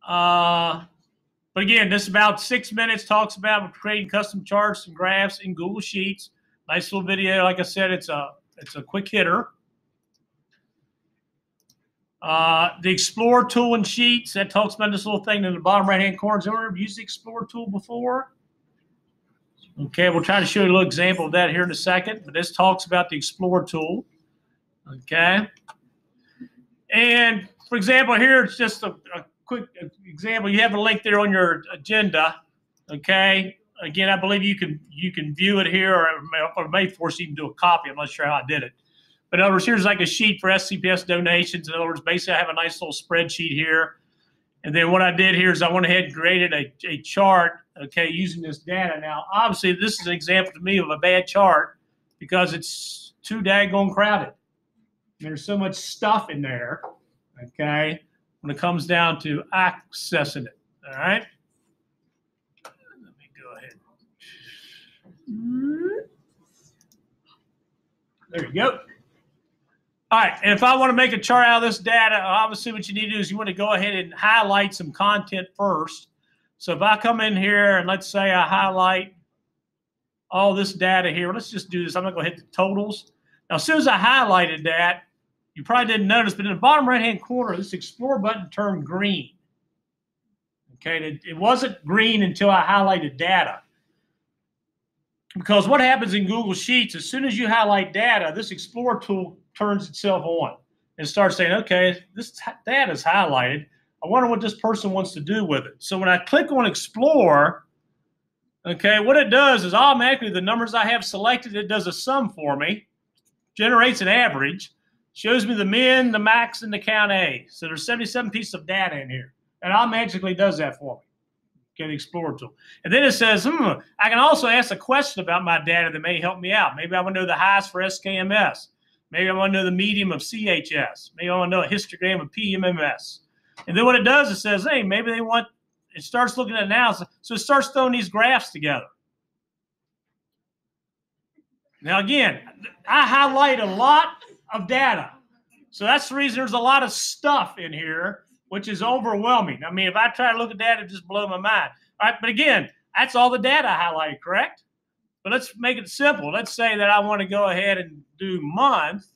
But again, this is about 6 minutes, talks about creating custom charts and graphs in Google Sheets. Nice little video. Like I said, it's a quick hitter. The Explore tool in Sheets, that talks about this little thing in the bottom right-hand corner. Has anyone ever used the Explore tool before? Okay, we'll try to show you a little example of that here in a second, but this talks about the Explore tool. Okay. And for example, here it's just a quick example. You have a link there on your agenda. Okay. Again, I believe you can view it here, or may force you to do a copy. I'm not sure how I did it. But in other words, here's like a sheet for SCPS donations. In other words, basically I have a nice little spreadsheet here. And then what I did here is I went ahead and created a chart, okay, using this data. Now, obviously, this is an example to me of a bad chart because it's too daggone crowded. There's so much stuff in there, okay, when it comes down to accessing it, all right? Let me go ahead. There you go. All right, and if I want to make a chart out of this data, obviously what you need to do is you want to go ahead and highlight some content first. So if I come in here and let's say I highlight all this data here, let's just do this. I'm going to go hit the totals. Now, as soon as I highlighted that, you probably didn't notice, but in the bottom right-hand corner, this Explore button turned green. Okay, it wasn't green until I highlighted data. Because what happens in Google Sheets, as soon as you highlight data, this Explore tool turns itself on and starts saying, okay, this data is highlighted. I wonder what this person wants to do with it. So when I click on Explore, okay, what it does is automatically the numbers I have selected, it does a sum for me, generates an average, shows me the min, the max, and the count A. So there's 77 pieces of data in here. And automatically does that for me. Okay, the Explore tool. And then it says, I can also ask a question about my data that may help me out. Maybe I want to know the highs for SKMS. Maybe I want to know the medium of CHS. Maybe I want to know a histogram of PMMS. And then what it does, it says, hey, maybe they want, it starts looking at analysis. So it starts throwing these graphs together. Now, again, I highlight a lot of data. So that's the reason there's a lot of stuff in here, which is overwhelming. I mean, if I try to look at that, it just blows my mind. All right, but again, that's all the data I highlighted, correct? But let's make it simple. Let's say that I want to go ahead and do month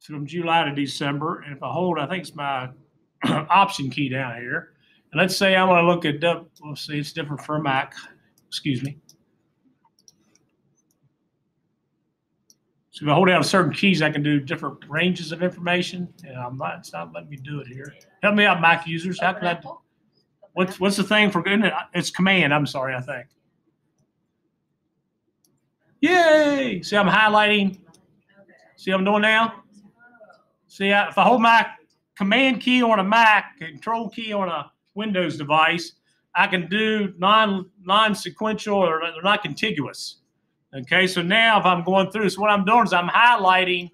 from July to December. And if I hold, I think it's my option key down here. And let's say I want to look at, let's see, it's different for Mac. Excuse me. So if I hold down certain keys, I can do different ranges of information. And it's not letting me do it here. Help me out, Mac users. How can I do? What's the thing for good? It's Command. I'm sorry, I think. Yay! See, I'm highlighting. See what I'm doing now? See, if I hold my Command key on a Mac, Control key on a Windows device, I can do non-sequential or they're not contiguous. Okay, so now if I'm going through, so what I'm doing is I'm highlighting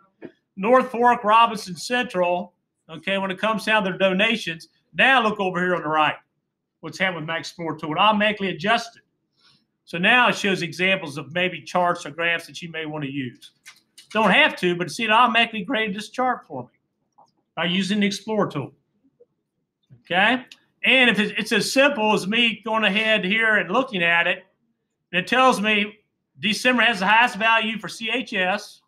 North Fork, Robinson Central, okay, when it comes down to their donations. Now look over here on the right. What's happening with Mac Explore tool? It automatically adjusted. So now it shows examples of maybe charts or graphs that you may want to use. Don't have to, but see, it automatically created this chart for me by using the Explore tool. Okay? And if it's as simple as me going ahead here and looking at it, and it tells me December has the highest value for CHS.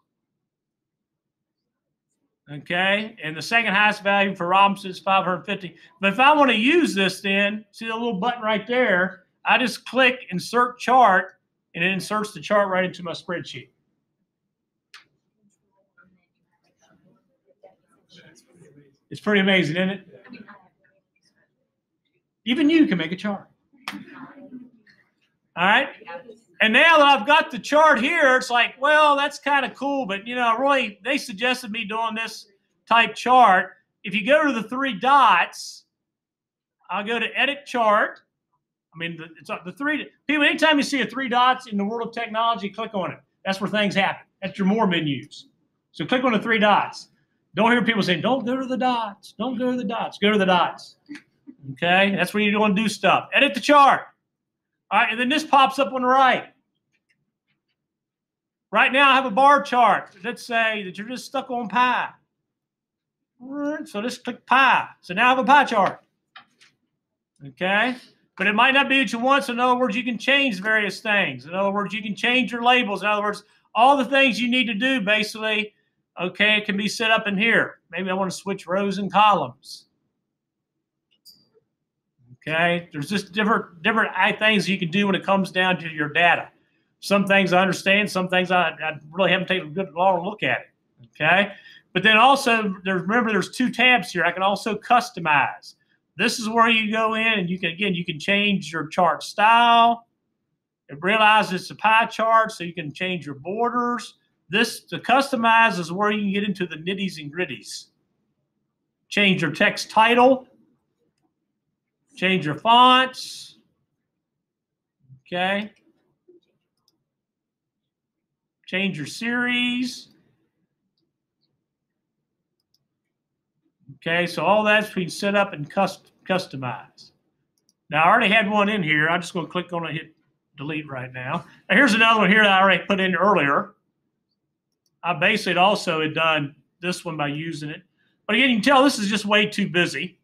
Okay? And the second highest value for Robinson is 550. But if I want to use this then, see the little button right there, I just click Insert Chart, and it inserts the chart right into my spreadsheet. It's pretty amazing, isn't it? Even you can make a chart. All right? And now that I've got the chart here, it's like, well, that's kind of cool, but, you know, really, they suggested me doing this type chart. If you go to the three dots, I'll go to Edit Chart. I mean, it's the three people. Anytime you see a three dots in the world of technology, click on it. That's where things happen. That's your more menus. So click on the three dots. Don't hear people saying, "Don't go to the dots. Don't go to the dots." Go to the dots. Okay, that's where you want to do stuff. Edit the chart. All right, and then this pops up on the right. Right now, I have a bar chart. Let's say that you're just stuck on pi. So let's click pie. So now I have a pie chart. Okay? But it might not be what you want. So in other words, you can change various things. In other words, you can change your labels. In other words, all the things you need to do basically, okay, it can be set up in here. Maybe I want to switch rows and columns. Okay, there's just different things you can do when it comes down to your data. Some things I understand, some things I really haven't taken a good long look at it. Okay, but then also remember there's two tabs here. I can also customize. This is where you go in and you can change your chart style. It realizes it's a pie chart, so you can change your borders. To customize is where you can get into the nitties and gritties. Change your text title. Change your fonts. Okay. Change your series. Okay, so all that's being set up and customized. Now, I already had one in here. I'm just going to click on it and hit delete right now. Now, here's another one here that I already put in earlier. I basically also had done this one by using it. But again, you can tell this is just way too busy.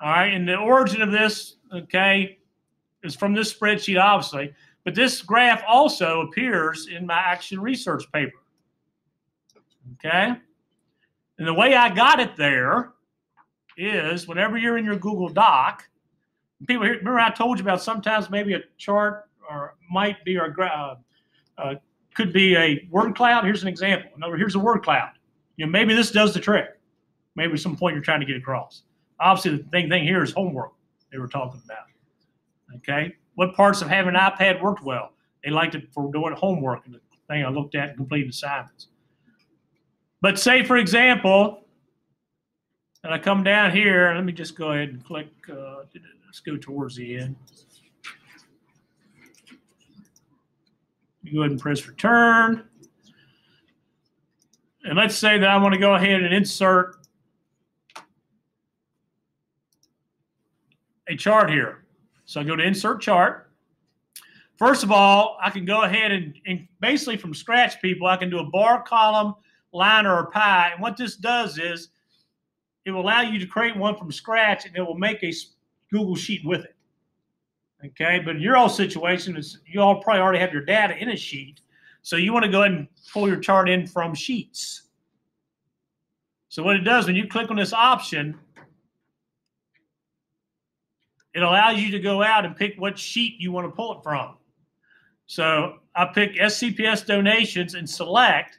All right, and the origin of this, okay, is from this spreadsheet, obviously. But this graph also appears in my action research paper. Okay? And the way I got it there is whenever you're in your Google Doc, people here, remember I told you about sometimes maybe a chart or might be or could be a word cloud. Here's an example. Here's a word cloud. Maybe this does the trick. Maybe at some point you're trying to get across. Obviously, the thing here is homework they were talking about. Okay, what parts of having an iPad worked well? They liked it for doing homework and the thing I looked at and completing assignments. But say, for example, and I come down here, let me just go ahead and click, let's go towards the end. You go ahead and press return. And let's say that I want to go ahead and insert a chart here. So I go to insert chart. First of all, I can go ahead and basically from scratch, people, I can do a bar, column, line, or a pie. And what this does is it will allow you to create one from scratch and it will make a Google Sheet with it. Okay, but in your old situation is you all probably already have your data in a sheet. So you want to go ahead and pull your chart in from sheets. So what it does when you click on this option, it allows you to go out and pick what sheet you want to pull it from. So I pick SCPS donations and select.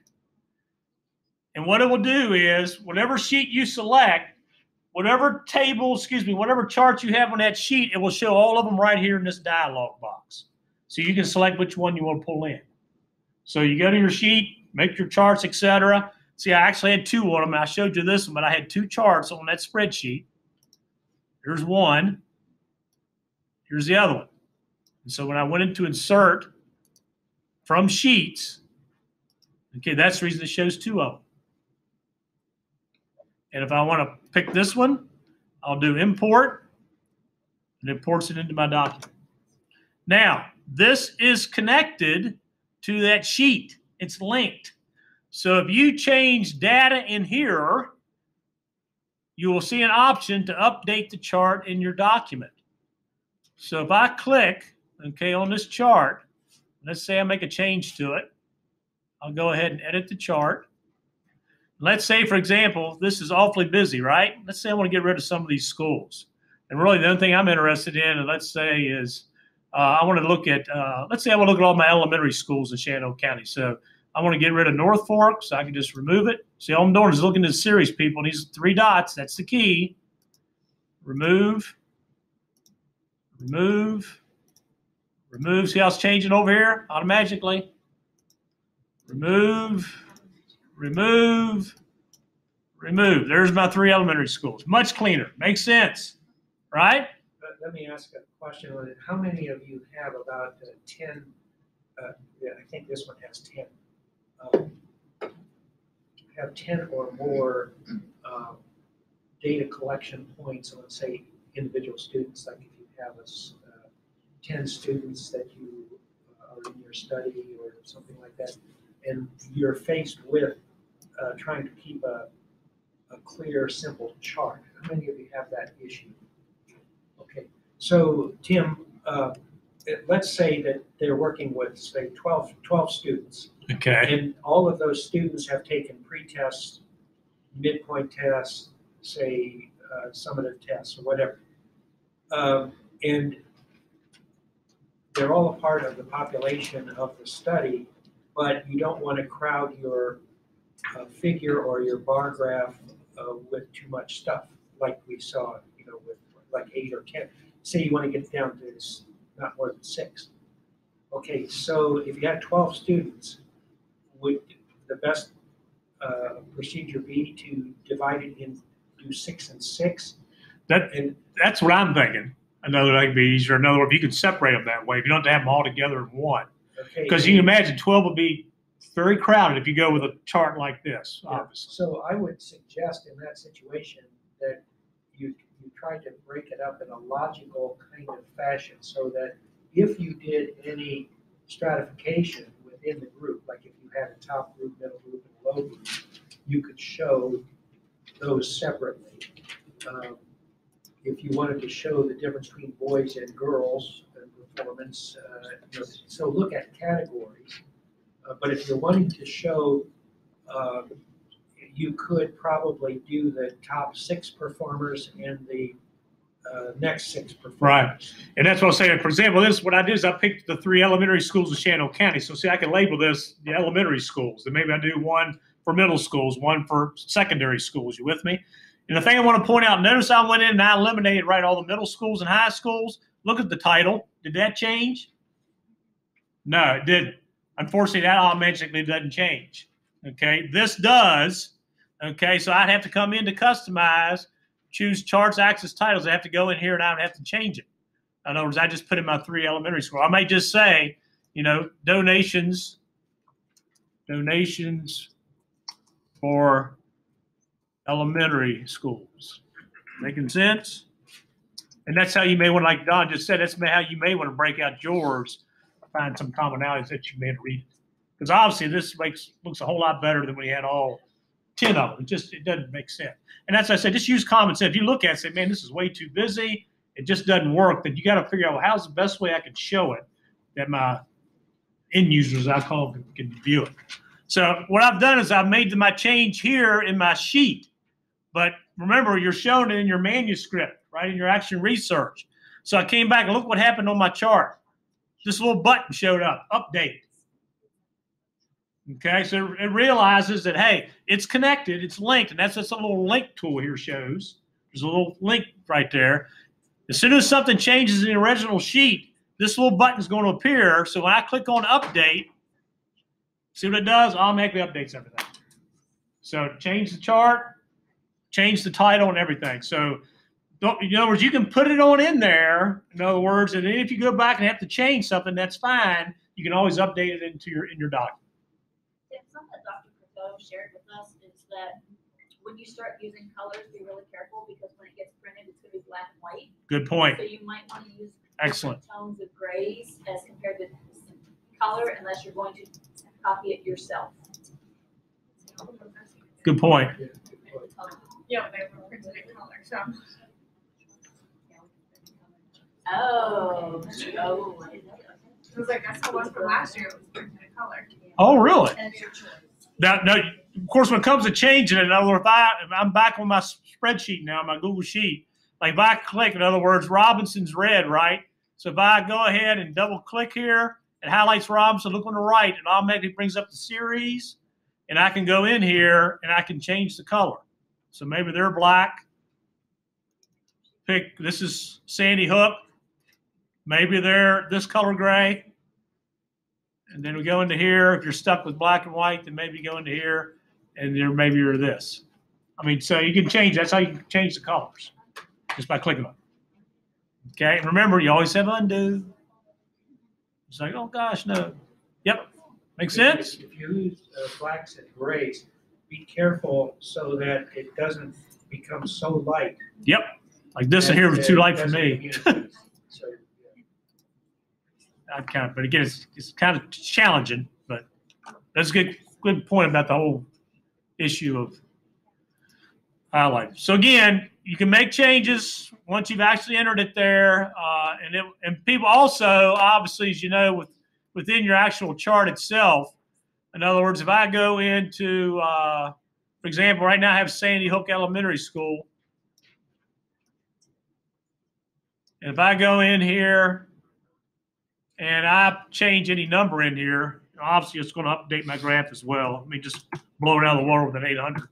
And what it will do is whatever sheet you select, whatever chart you have on that sheet, it will show all of them right here in this dialog box. So you can select which one you want to pull in. So you go to your sheet, make your charts, etc. See, I actually had two of them. I showed you this one, but I had two charts on that spreadsheet. Here's one. Here's the other one. And so when I went into insert from sheets, okay, that's the reason it shows two of them. And if I want to pick this one, I'll do import, and it imports it into my document. Now, this is connected to that sheet. It's linked. So if you change data in here, you will see an option to update the chart in your document. So if I click, okay, on this chart, let's say I make a change to it. I'll go ahead and edit the chart. Let's say, for example, this is awfully busy, right? Let's say I want to get rid of some of these schools. And really the only thing I'm interested in, let's say, is I want to look at, let's say I want to look at all my elementary schools in Shenandoah County. So I want to get rid of North Fork, so I can just remove it. See, all I'm doing is looking at the series, people. These three dots, that's the key. Remove, remove, remove. See how it's changing over here automatically? Remove, remove, remove. There's my three elementary schools. Much cleaner. Makes sense, right? Let me ask a question on it. How many of you have about 10, yeah, I think this one has 10, have 10 or more data collection points on, say, individual students, like if you have 10 students that you are in your study or something like that, and you're faced with trying to keep a a clear, simple chart. How many of you have that issue? Okay, so Tim, let's say that they're working with, say, 12 students. Okay. And all of those students have taken pre-tests, midpoint tests, say, summative tests, or whatever. And they're all a part of the population of the study, but you don't want to crowd your figure or your bar graph with too much stuff, like we saw, with like 8 or 10. Say you want to get down to not more than 6. Okay, so if you had 12 students, would the best procedure be to divide it into 6 and 6? That's what I'm thinking. Another way would be easier. In other words, if you could separate them that way, if you don't have to have them all together in one. Okay. Because you can imagine 12 would be very crowded if you go with a chart like this, obviously. So I would suggest in that situation that you try to break it up in a logical kind of fashion, so that if you did any stratification within the group, like if you had a top group, middle group, and low group, you could show those separately. If you wanted to show the difference between boys and girls performance, so look at categories. But if you're wanting to show, you could probably do the top 6 performers and the next 6 performers. Right. And that's what I'm saying. For example, what I did is I picked the 3 elementary schools in Shenandoah County. So see, I can label this the elementary schools. Then maybe I do one for middle schools, one for secondary schools. You with me? And the thing I want to point out, notice I went in and I eliminated all the middle schools and high schools. Look at the title. Did that change? No, it didn't. Unfortunately, that automatically doesn't change. Okay, this does. Okay, so I'd have to come in to customize, choose charts, axis, titles. I have to go in here and I would have to change it. In other words, I just put in my 3 elementary school. I may just say, donations for elementary schools. Making sense? And that's how you may want, like Don just said, that's how you may want to break out yours, find some commonalities that you may read it. Because obviously this looks a whole lot better than when you had all 10 of them. It doesn't make sense. And as I said, just use common sense. If you look at it and say, man, this is way too busy, it just doesn't work, then you got to figure out, well, how's the best way I can show it that my end users, I call them, can view it. So what I've done is I've made my change here in my sheet. But remember, you're showing it in your manuscript, right, in your action research. So I came back and look what happened on my chart. This little button showed up, update. Okay, so it realizes that, hey, it's connected, it's linked, and that's what a little link tool here shows. There's a little link right there. As soon as something changes in the original sheet, this little button is going to appear. So when I click on update, see what it does? Automatically updates everything. So change the chart, change the title and everything. So in other words, you can put it on in there, in other words, and then if you go back and have to change something, that's fine. You can always update it in your document. Something that Dr. Croteau shared with us is that when you start using colors, be really careful, because when it gets printed, it's going to be black and white. Good point. So you might want to use excellent tones of grays as compared to color, unless you're going to copy it yourself. Good point. Yeah, they were printed in color, so. Oh. It was like, that's how it was from last year, it was printed in color. Oh, really? And it's your choice. Now, of course, when it comes to changing it, in other words, if I'm back on my spreadsheet now, my Google Sheet, like if I click, in other words, Robinson's red, right? So if I go ahead and double click here, it highlights Robinson, look on the right, it automatically brings up the series, and I can go in here and I can change the color. So maybe they're black. Pick, this is Sandy Hook. Maybe they're this color gray. And then we go into here. If you're stuck with black and white, then maybe go into here, and maybe you're this. I mean, so you can change. That's how you can change the colors, just by clicking on it. Okay, and remember, you always have undo. It's like, oh gosh, no. Yep, makes sense. If you use blacks and grays, be careful so that it doesn't become so light. Yep, like this in here was too light for me. So, but again, it's kind of challenging, but that's a good point about the whole issue highlight. So again, you can make changes once you've actually entered it there. And people also, obviously, as you know, within your actual chart itself, in other words, if I go into, for example, right now I have Sandy Hook Elementary School. And if I go in here and I change any number in here, obviously it's going to update my graph as well. Let me just blow it out of the water with an 800.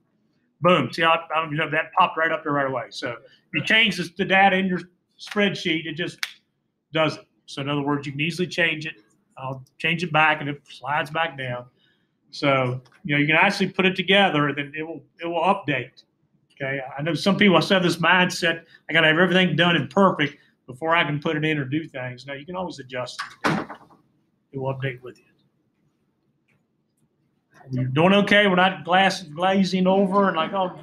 Boom. See how I don't know, that popped right up there right away. So if you change the data in your spreadsheet, it just does it. So in other words, you can easily change it. I'll change it back and it slides back down. So, you know, you can actually put it together and then it will update. Okay. I know some people have this mindset, I got to have everything done and perfect before I can put it in or do things. Now you can always adjust it. It will update with you. We're doing okay. We're not glazing over and like, oh,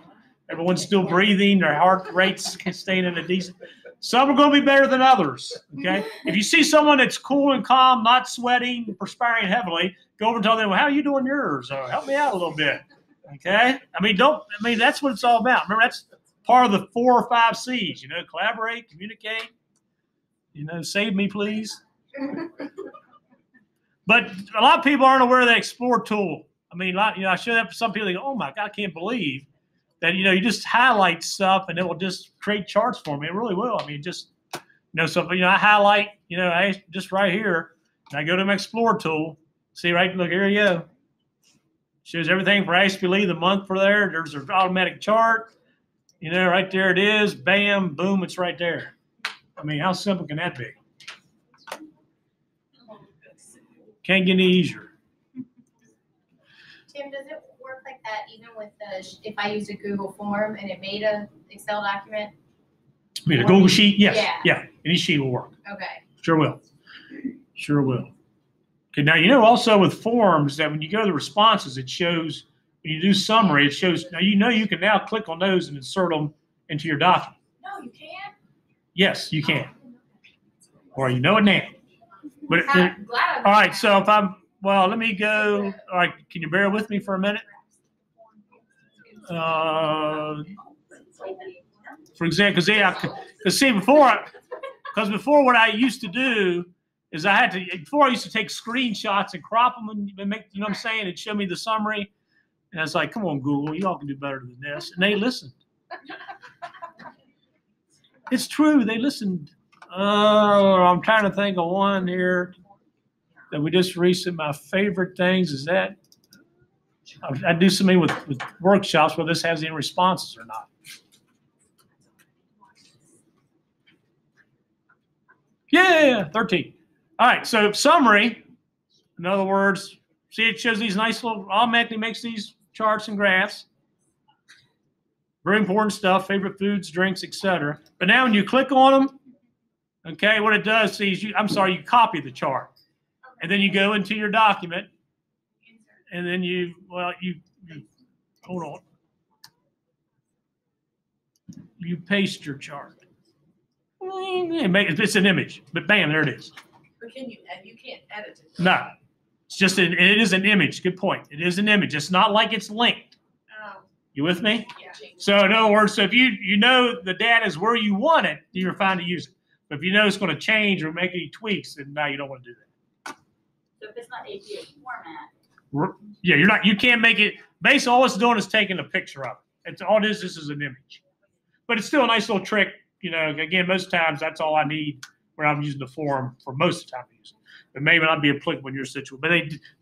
everyone's still breathing. Their heart rate's staying in a decent. Some are going to be better than others. Okay. If you see someone that's cool and calm, not sweating, perspiring heavily, go over and tell them, well, how are you doing yours? Or help me out a little bit. Okay. I mean, that's what it's all about. Remember, that's part of the 4 or 5 C's, you know, collaborate, communicate, you know, save me, please. But a lot of people aren't aware of that Explore tool. I mean, I show that to some people, they go, oh my God, I can't believe that, you know, you just highlight stuff and it will just create charts for me. It really will. I mean, just, you know, so, you know, I highlight, you know, just right here, and I go to my Explore tool. See, right, look, here you go. Shows everything for ASPE, the month for there. There's an automatic chart. You know, right there it is. Bam, boom, it's right there. I mean, how simple can that be? Can't get any easier. Tim, does it work like that even with if I used a Google form and it made an Excel document? I mean, a Google sheet? Yes. Yeah. Any sheet will work. Okay. Sure will. Sure will. Okay. Now, you know, also with forms that when you go to the responses, it shows, when you do summary, it shows, now you can now click on those and insert them into your document. No, you can? Yes, you can. Or you know it now. But I'm glad all right, so if I'm, well, let me go. All right, can you bear with me for a minute? For example, because see, before what I used to do is before I used to take screenshots and crop them and make, you know what I'm saying, and show me the summary. And I was like, come on, Google, you all can do better than this. And they listened. It's true, they listened. I'm trying to think of one here that we just recently, my favorite things is that I do something with workshops where this has any responses or not. Yeah, 13. All right, so summary, in other words, see it shows these nice little, automatically makes these charts and graphs. Very important stuff, favorite foods, drinks, etc. But now when you click on them, okay, what it does is you copy the chart. And then you go into your document, and then you hold on. You paste your chart. It's an image, but bam, there it is. But you can't edit it. No, it's just it is an image. Good point. It is an image. It's not like it's linked. Oh. You with me? Yeah. So in other words, so if you know the data is where you want it, then you're fine to use it. But if you know it's going to change or make any tweaks, then now you don't want to do that. So if it's not APA format. Yeah, you can't make it. Basically, all it's doing is taking a picture of it. It's all it is. This is an image, but it's still a nice little trick. You know, again, most times that's all I need when I'm using the form for most of the time to use it. But maybe not be applicable in your situation. But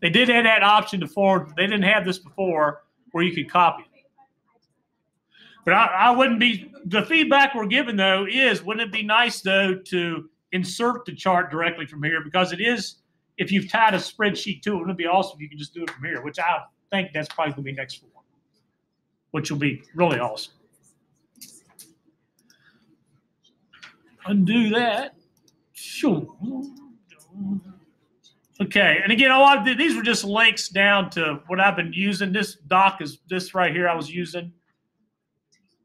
they did add that option to form. They didn't have this before where you could copy it. But I wouldn't be. The feedback we're given though is, wouldn't it be nice though to insert the chart directly from here, because it is. If you've tied a spreadsheet to it, wouldn't it be awesome if you could just do it from here, which I think that's probably going to be next form, which will be really awesome. Undo that. Sure. Okay, and again, these were just links down to what I've been using. This doc is this right here I was using.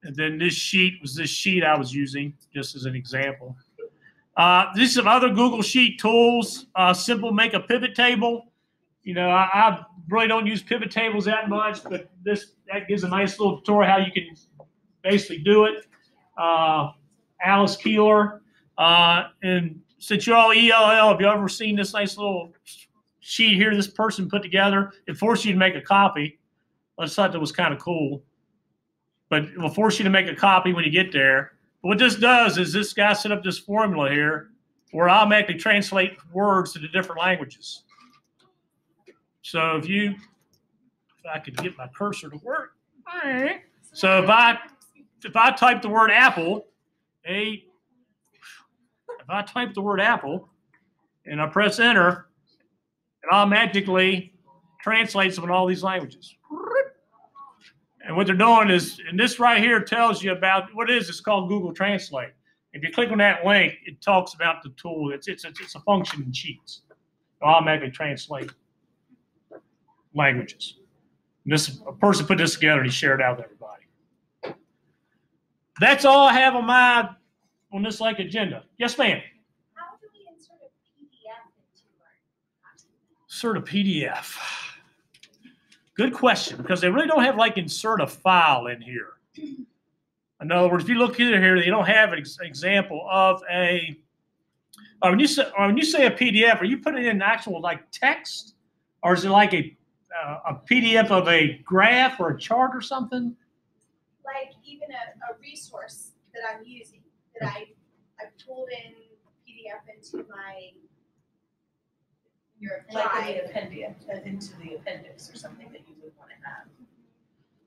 And then this sheet was this sheet I was using, just as an example. These are some other Google Sheet tools. Simple make a pivot table. You know, I really don't use pivot tables that much, but that gives a nice little tutorial how you can basically do it. Alice Keeler. And since you're all ELL, have you ever seen this nice little sheet here this person put together? It forced you to make a copy. I just thought that was kind of cool. But it will force you to make a copy when you get there. But what this does is this guy set up this formula here where it automatically translate words to the different languages. So if I could get my cursor to work. All right. So if I type the word apple, if I type the word apple and I press enter, it automatically translates them in all these languages. And what they're doing is, and this right here tells you about what it is. It's called Google Translate. If you click on that link, it talks about the tool. It's a function in Sheets. It'll automatically translate languages. And a person put this together and he shared it out with everybody. That's all I have on this like agenda. Yes, ma'am. How do we insert a PDF into our document? Insert a PDF. Good question, because they really don't have like insert a file in here. In other words, if you look in here, they don't have an example of when you say a PDF, are you putting in actual like text, or is it like a PDF of a graph or a chart or something? Like even a resource that I'm using that I've pulled in PDF into your Like drive. into the appendix or something that you would want to have.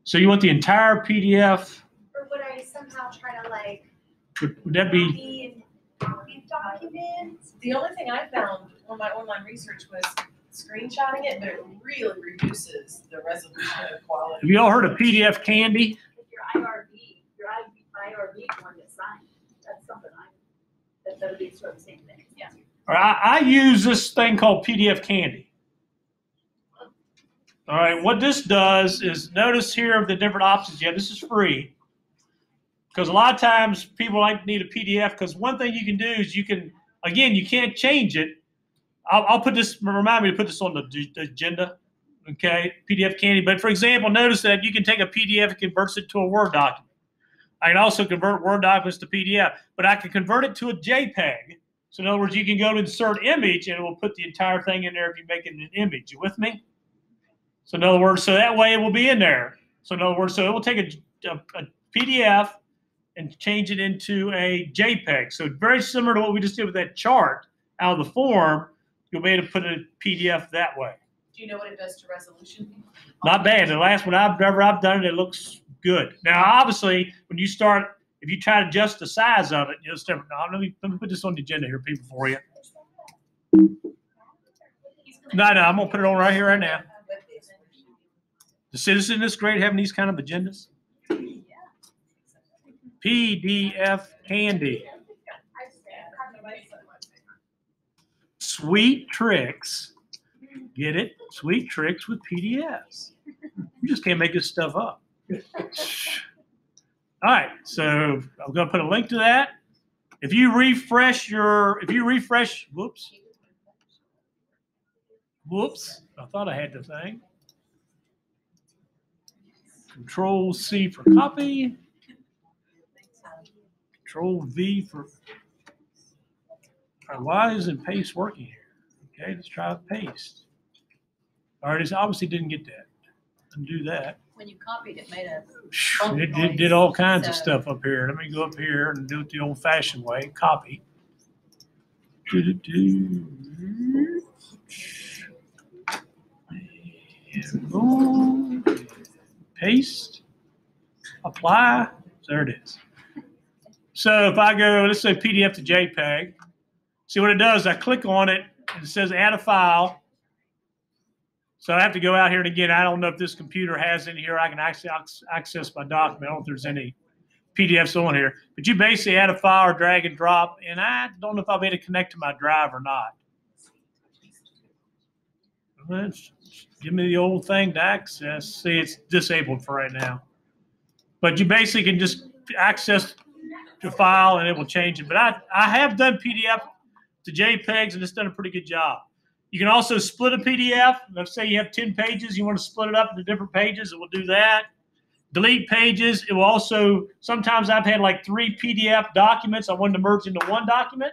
So you want the entire PDF? Or would I somehow try to like Would that be? copy documents? The only thing I found on my online research was screenshotting it, but it really reduces the resolution and quality. Have you all heard of PDF Candy? If your IRB one gets signed, that's something that would be sort of the same thing. Yeah. All right, I use this thing called PDF Candy. All right, what this does is notice here the different options you have. This is free because a lot of times people need a PDF because one thing you can do is you can't change it. I'll put this, remind me to put this on the agenda, okay, PDF Candy. But for example, notice that you can take a PDF and convert it to a Word document. I can also convert Word documents to PDF, but I can convert it to a JPEG. So in other words, you can go to insert image and it will put the entire thing in there if you make it an image. You with me? So in other words, so that way it will be in there. So in other words, so it will take a PDF and change it into a JPEG. So very similar to what we just did with that chart out of the form, you'll be able to put a PDF that way. Do you know what it does to resolution? Not bad. The last one I've done it looks good. Now, obviously, when you start, if you try to adjust the size of it, it's different. Now, let me put this on the agenda here, people, for you. No, I'm going to put it on right here, right now. The citizen is great having these kind of agendas. PDF Handy. Sweet tricks. Get it? Sweet tricks with PDFs. You just can't make this stuff up. All right, so I'm going to put a link to that. If you refresh, whoops, I thought I had the thing. Control C for copy. Control V for, why isn't paste working here? Okay, let's try paste. All right, it obviously didn't get that. Undo that. When you copied, it made a It did all kinds of stuff up here. Let me go up here and do it the old-fashioned way. Copy. Boom. Paste. Apply. There it is. So if I go, let's say PDF to JPEG. See what it does? I click on it and it says add a file. So I have to go out here, and again, I don't know if this computer has in here. I can actually access my document. I don't know if there's any PDFs on here. But you basically add a file or drag and drop, and I don't know if I'll be able to connect to my drive or not. Let's give me the old thing to access. See, it's disabled for right now. But you basically can just access the file, and it will change it. But I have done PDF to JPEGs, and it's done a pretty good job. You can also split a PDF. Let's say you have 10 pages. You want to split it up into different pages. It will do that. delete pages. It will also, sometimes I've had like 3 PDF documents I wanted to merge into one document.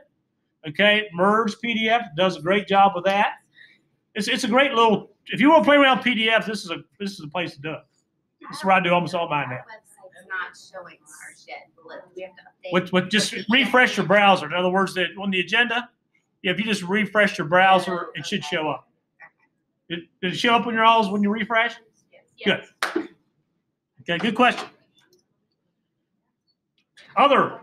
Okay, merge PDF, does a great job with that. It's a great little, if you want to play around PDFs, this is a place to do it. This is where I do almost all mine now. Our website's not showing ours yet. We have to update. With just refresh your browser. In other words, that on the agenda, if you just refresh your browser, it should show up. Did it show up on your alls when you refresh? Yes. Good. Okay, good question. Other.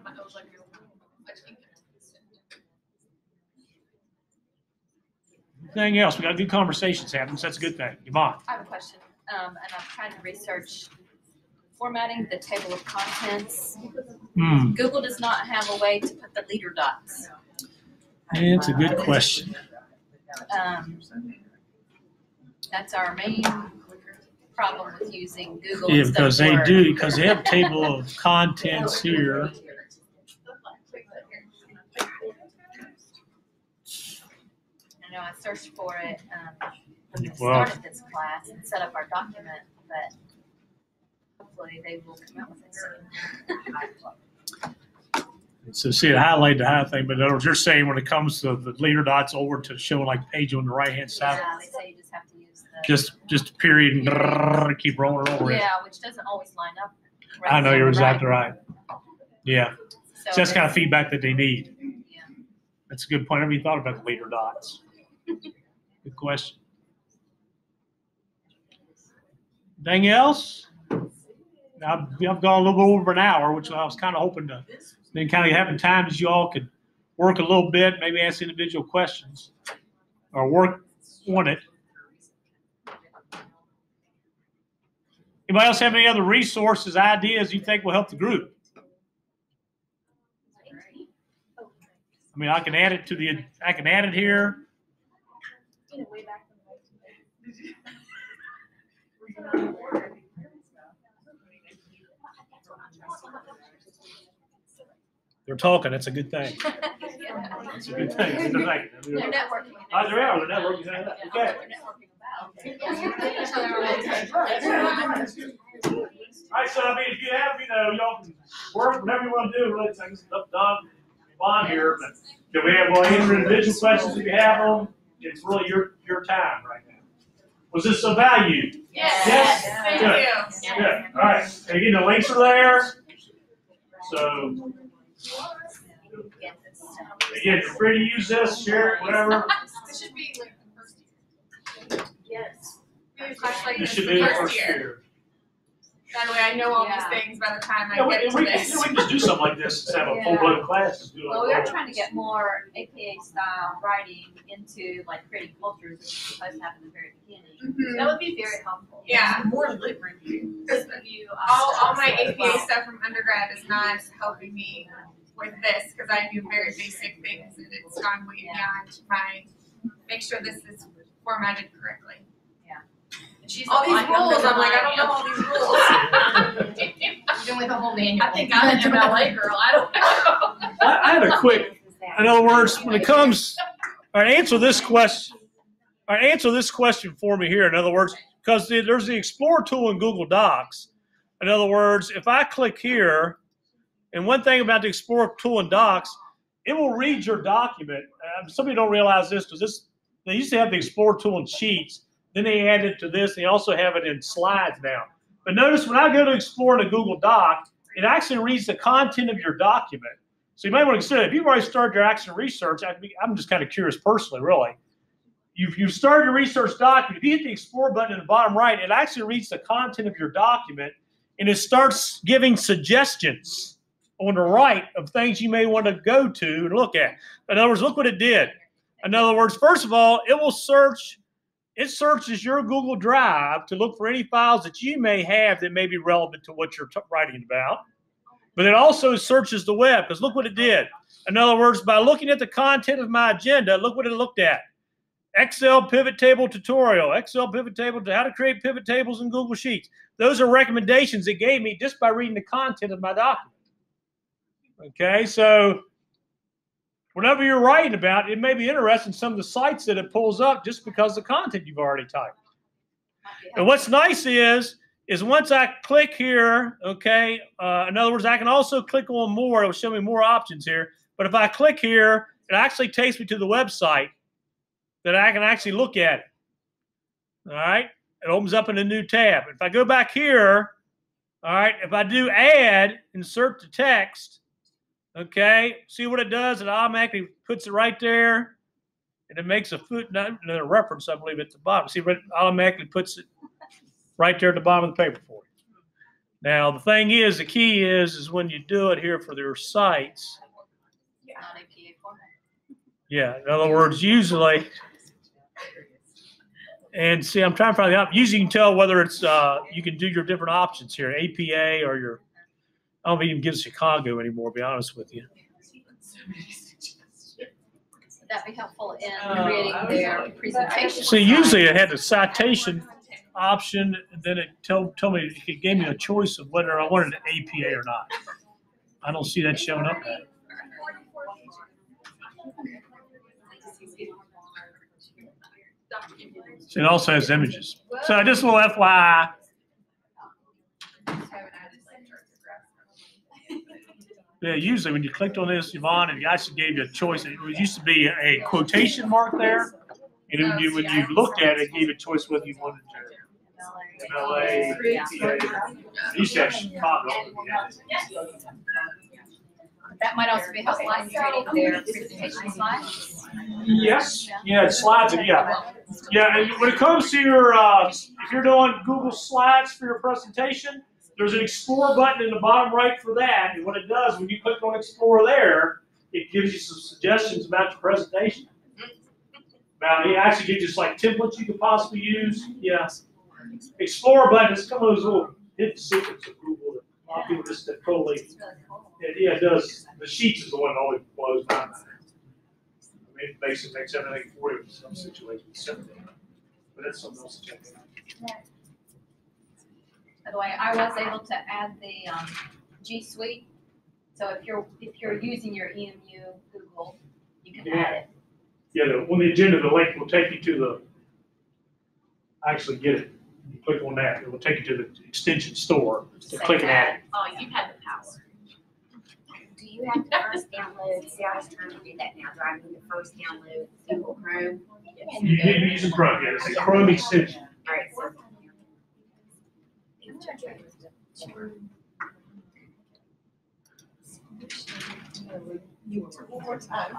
Anything else? We got good conversations happening, so that's a good thing. Yvonne. I have a question, and I'm trying to research formatting the table of contents. Google does not have a way to put the leader dots. It's a good question. That's our main problem with using Google. Yeah, instead of Word. because they have a table of contents here. I know I searched for it when we Well- started this class and set up our document, but hopefully they will come out with it soon. So see it highlighted the high thing, but in other words, you're saying when it comes to the leader dots over to showing like page on the right hand side, Yeah, they say you just have to use the. just a period and brrr, keep rolling over it. Yeah, which doesn't always line up. I know you're exactly right. Yeah, So so that's kind of feedback that they need. Yeah. That's a good point. I never even thought about the leader dots. Good question. Anything else? Now, I've gone a little bit over an hour, which I was kind of hoping to, then kind of having time as you all could work a little bit, maybe ask individual questions or work on it. Anybody else have any other resources, ideas you think will help the group? I mean, I can add it here. They're talking. It's a good thing. It's a good thing. It's a good thing. They're networking. Oh, they are. They're networking. Okay. All right, so I mean, if you have, y'all can work whatever you want to do. Really, it's up Don Bond here. But do we have answer individual questions if you have them? It's really your time right now. Was this of value? Yes. Thank Good. you. Good. All right. And again, the links are there. So again, you're free to use this, share it, whatever. This should be like the first. Yes. This should be the first year. That way I know all these things by the time I Yeah, get to we this. can just do something like this instead of a full-blown class. Just do Well, like we are that. trying to get more APA style writing into like creating cultures, which is supposed to happen in the very beginning. That would be very helpful. Yeah. More lit review. Because you All my APA stuff from undergrad is not helping me with this because I do very basic things and it's gone way beyond my make sure this is formatted correctly. She's All a these lot younger rules, than I'm like, I don't know all these rules. Even with a whole manual. I think I'm an MLA girl. I don't know. I had a quick, in other words, when it comes, all right, answer this question. All right, answer this question for me here. In other words, because there's the Explore tool in Google Docs. In other words, if I click here, and one thing about the Explore tool in Docs, it will read your document. Some people don't realize this because they used to have the Explore tool in Sheets. Then they added it to this. They also have it in Slides now. But notice when I go to Explore in a Google Doc, it actually reads the content of your document. So you might want to consider, if you've already started your action research, I'm just kind of curious personally, really. You've started your research document. If you hit the Explore button in the bottom right, it actually reads the content of your document, and it starts giving suggestions on the right of things you may want to go to and look at. In other words, look what it did. In other words, first of all, it will search. It searches your Google Drive to look for any files that you may have that may be relevant to what you're writing about. But it also searches the web, because look what it did. In other words, by looking at the content of my agenda, look what it looked at. Excel pivot table tutorial, Excel pivot table, how to create pivot tables in Google Sheets. Those are recommendations it gave me just by reading the content of my document. Okay, so whatever you're writing about, it may be interesting some of the sites that it pulls up just because of the content you've already typed. And what's nice is is once I click here, okay, in other words, I can also click on more. It'll show me more options here. But if I click here, it actually takes me to the website that I can actually look at it. All right, it opens up in a new tab. If I go back here, all right, if I do add, insert the text, okay, see what it does? It automatically puts it right there, and it makes a footnote, a reference, I believe, at the bottom. See, it automatically puts it right there at the bottom of the paper for you. Now, the thing is, the key is when you do it here for their sites. Yeah, in other words, usually, and see, I'm trying to find out. Usually, you can tell whether it's you can do your different options here, APA or your. I don't even give Chicago anymore. To be honest with you. Would that be helpful in creating their presentation? See, usually it had the citation option, and then it told me it gave me a choice of whether I wanted an APA or not. I don't see that showing up there. So it also has images. So just a little FYI. Yeah, usually when you clicked on this, Yvonne, it actually gave you a choice. It used to be a quotation mark there. And when you looked at it, it gave you a choice whether you wanted to MLA, APA. It used to have Chicago. That might also be helpful in creating their presentation slides. Yes. Yeah, it slides it. Yeah. Yeah. And when it comes to your, if you're doing Google Slides for your presentation, there's an Explore button in the bottom right for that. And what it does, when you click on Explore there, it gives you some suggestions about your presentation. It actually gives you like templates you can possibly use. Yeah. Explore button is some of those little hidden secrets of Google that a lot of people just totally. Yeah, it does. The Sheets is the one that always blows my mind. I mean, it basically makes everything for you in some situations. But that's something else to check out. By the way, I was able to add the G Suite. So if you're using your EMU Google, you can add it. Yeah, on the agenda, the link will take you to the. Actually, get it. You click on that, it will take you to the extension store. To click and add it. Oh, you had the power. Do you have to first download? See, I was trying to do that now. Do I need to first download Google Chrome? You need to use a Chrome. Yeah, it's a Chrome extension. All right, so. One more time.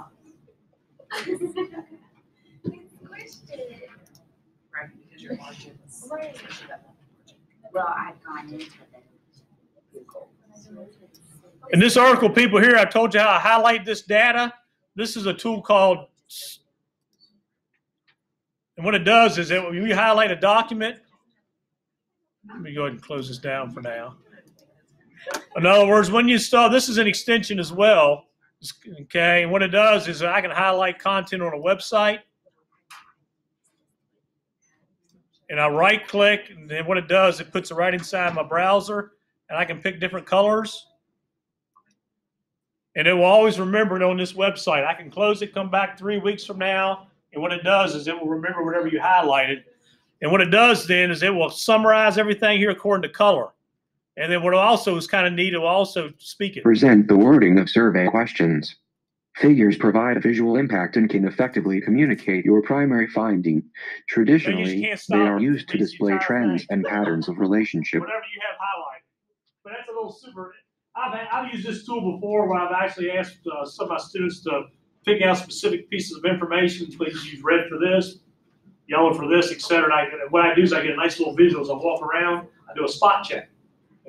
Right, because your margins. Well, I've gone into the Google. In this article, people here, I told you how I highlight this data. This is a tool called, and what it does is that when you highlight a document, let me go ahead and close this down for now. In other words, when you install, this is an extension as well. Okay, and what it does is I can highlight content on a website. And I right click, and then what it does, it puts it right inside my browser, and I can pick different colors. And it will always remember it on this website. I can close it, come back 3 weeks from now, and what it does is it will remember whatever you highlighted. And what it does then is it will summarize everything here according to color. And then what also is kind of neat, it will also speak it. Present the wording of survey questions. Figures provide a visual impact and can effectively communicate your primary finding. Traditionally, they are used to display trends and patterns of relationship. Whatever you have highlighted. But that's a little super. I've used this tool before where I've actually asked some of my students to pick out specific pieces of information. Please use red for this, yellow for this, etc. And what I do is I get a nice little visual as I walk around. I do a spot check.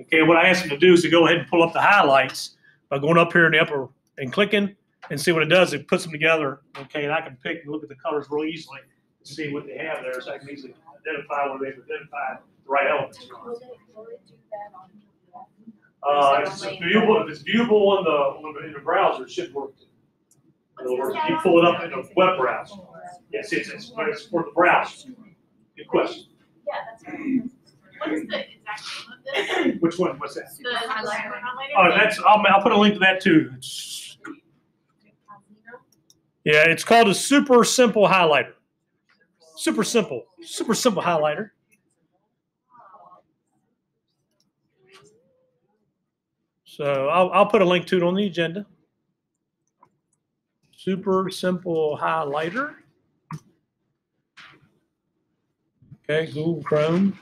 Okay, what I ask them to do is to go ahead and pull up the highlights by going up here in the upper and clicking and see what it does. It puts them together. Okay, and I can pick and look at the colors real easily and see what they have there, so I can easily identify where they've identified the right elements. If it's viewable in the browser, it should work. In other words, you pull it up in a web browser. Yes, it's for the browser. Good question. Yeah, that's right. What is the exact name of this? Which one? What's that? The highlighter. Oh, that's. I'll put a link to that too. Yeah, it's called a super simple highlighter. Super simple highlighter. So I'll put a link to it on the agenda. Super simple highlighter. Okay, Google Chrome.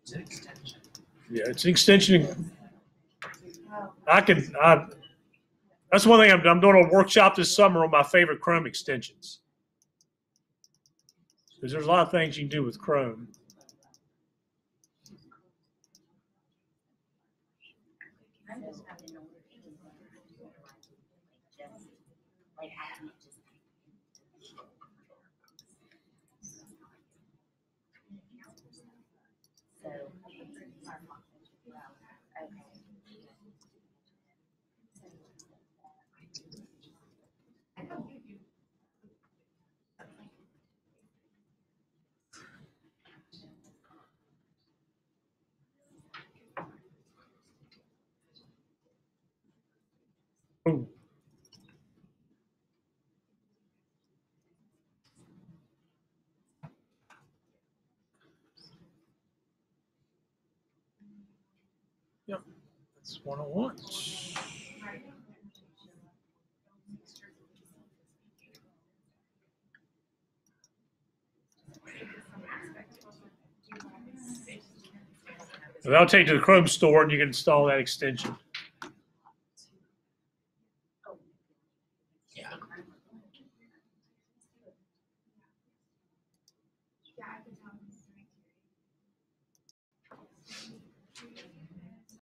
It's an extension. Yeah, it's an extension. That's one thing I'm doing a workshop this summer on my favorite Chrome extensions. Because there's a lot of things you can do with Chrome. Ooh. Yep, that's one I want. That'll take you to the Chrome store and you can install that extension.